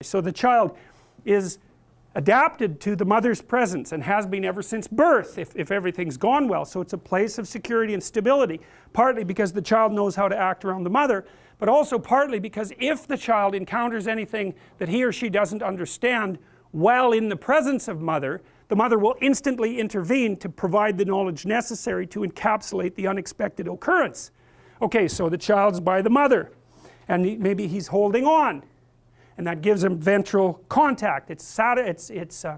So the child is adapted to the mother's presence and has been ever since birth if everything's gone well. So it's a place of security and stability, partly because the child knows how to act around the mother, but also partly because if the child encounters anything that he or she doesn't understand while in the presence of mother, the mother will instantly intervene to provide the knowledge necessary to encapsulate the unexpected occurrence. Okay, so the child's by the mother and maybe he's holding on, and that gives him ventral contact. It's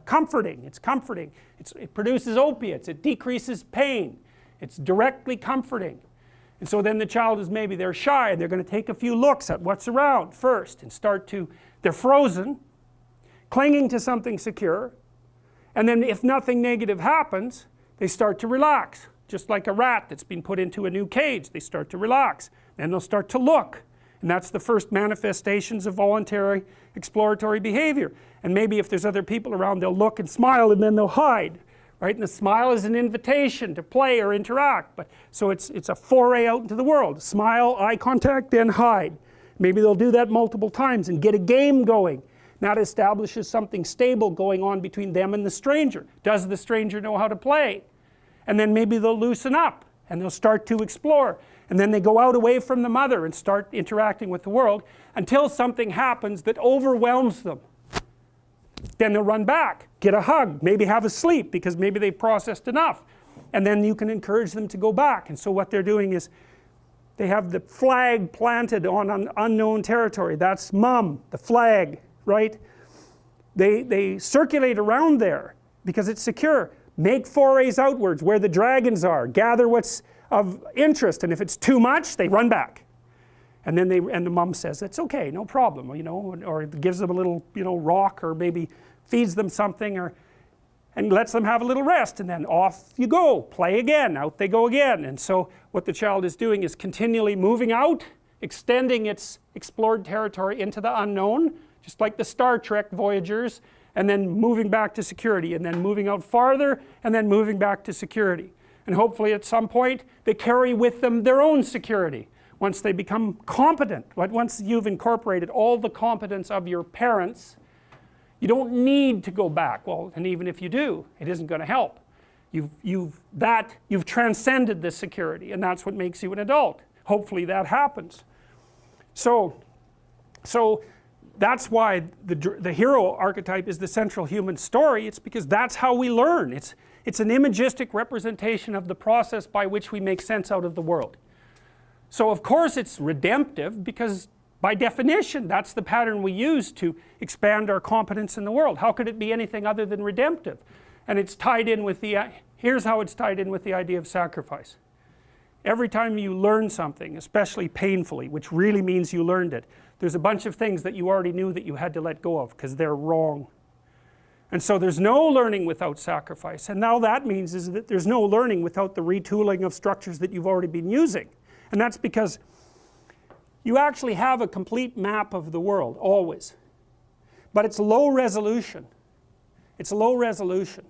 comforting, it produces opiates, it decreases pain, it's directly comforting. And so then the child is maybe they're shy and they're going to take a few looks at what's around first and they're frozen, clinging to something secure, and then if nothing negative happens, they start to relax, just like a rat that's been put into a new cage. They start to relax, then they'll start to look. And that's the first manifestations of voluntary exploratory behavior. And maybe if there's other people around, they'll look and smile and then they'll hide, right? And the smile is an invitation to play or interact. So it's a foray out into the world. Smile, eye contact, then hide. Maybe they'll do that multiple times and get a game going. That establishes something stable going on between them and the stranger. Does the stranger know how to play? And then maybe they'll loosen up and they'll start to explore. And then they go out away from the mother and start interacting with the world until something happens that overwhelms them. Then they'll run back, get a hug, maybe have a sleep because maybe they've processed enough. And then you can encourage them to go back. And so what they're doing is they have the flag planted on an unknown territory. That's mom, the flag, right? They circulate around there because it's secure. Make forays outwards where the dragons are. Gather what's of interest, and if it's too much, they run back. And then the mom says, it's okay, no problem, you know, or gives them a little, you know, rock, or maybe feeds them something, and lets them have a little rest, and then off you go, play again, out they go again. And so what the child is doing is continually moving out, extending its explored territory into the unknown, just like the Star Trek Voyagers, and then moving back to security, and then moving out farther, and then moving back to security. And hopefully at some point they carry with them their own security once they become competent. Once you've incorporated all the competence of your parents, you don't need to go back. Well, and even if you do, it isn't going to help. You've transcended this security, and that's what makes you an adult. Hopefully that happens. So that's why the hero archetype is the central human story. It's because that's how we learn. It's an imagistic representation of the process by which we make sense out of the world. So of course it's redemptive because by definition that's the pattern we use to expand our competence in the world. How could it be anything other than redemptive? And it's tied in with here's how it's tied in with the idea of sacrifice. Every time you learn something, especially painfully, which really means you learned it, there's a bunch of things that you already knew that you had to let go of because they're wrong. And so there's no learning without sacrifice. And now that means is that there's no learning without the retooling of structures that you've already been using. And that's because you actually have a complete map of the world, always. But it's low resolution. It's low resolution.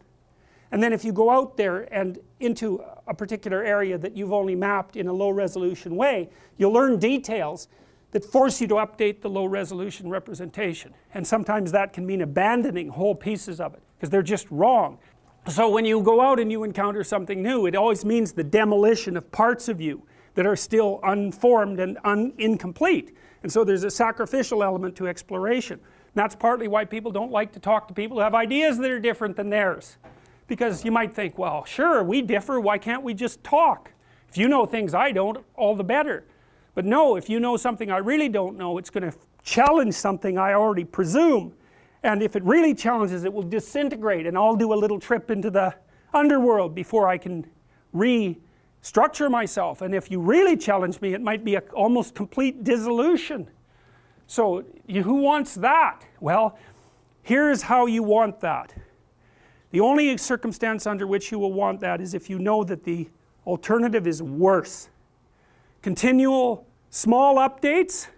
And then if you go out there and into a particular area that you've only mapped in a low resolution way, you'll learn details that force you to update the low resolution representation. And sometimes that can mean abandoning whole pieces of it because they're just wrong. So when you go out and you encounter something new, it always means the demolition of parts of you that are still unformed and incomplete. And so there's a sacrificial element to exploration. And that's partly why people don't like to talk to people who have ideas that are different than theirs. Because you might think, well, sure, we differ, why can't we just talk? If you know things I don't, all the better. But no, if you know something I really don't know, it's going to challenge something I already presume. And if it really challenges, it will disintegrate, and I'll do a little trip into the underworld before I can restructure myself. And if you really challenge me, it might be an almost complete dissolution. So who wants that? Well, here's how you want that. The only circumstance under which you will want that is if you know that the alternative is worse. Continual small updates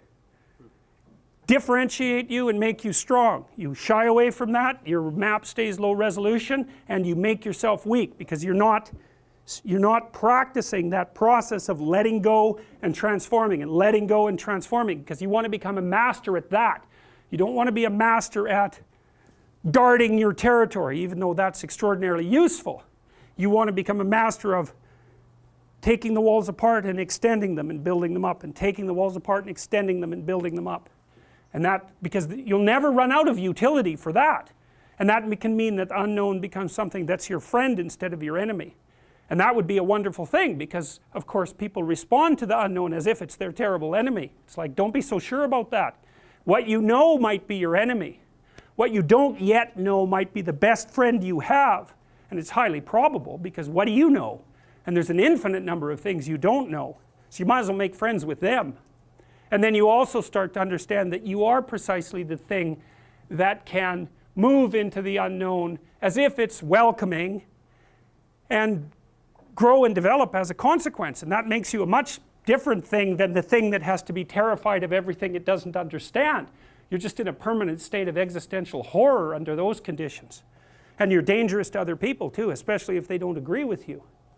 differentiate you and make you strong. You shy away from that, your map stays low resolution, and you make yourself weak because you're not practicing that process of letting go and transforming, and letting go and transforming, because you want to become a master at that. You don't want to be a master at guarding your territory, even though that's extraordinarily useful. You want to become a master of taking the walls apart and extending them and building them up, and taking the walls apart and extending them and building them up. And that, because you'll never run out of utility for that. And that can mean that the unknown becomes something that's your friend instead of your enemy. And that would be a wonderful thing, because of course people respond to the unknown as if it's their terrible enemy. It's like, don't be so sure about that. What you know might be your enemy. What you don't yet know might be the best friend you have. And it's highly probable, because what do you know? And there's an infinite number of things you don't know. So you might as well make friends with them. And then you also start to understand that you are precisely the thing that can move into the unknown as if it's welcoming and grow and develop as a consequence. And that makes you a much different thing than the thing that has to be terrified of everything it doesn't understand. You're just in a permanent state of existential horror under those conditions. And you're dangerous to other people too, especially if they don't agree with you.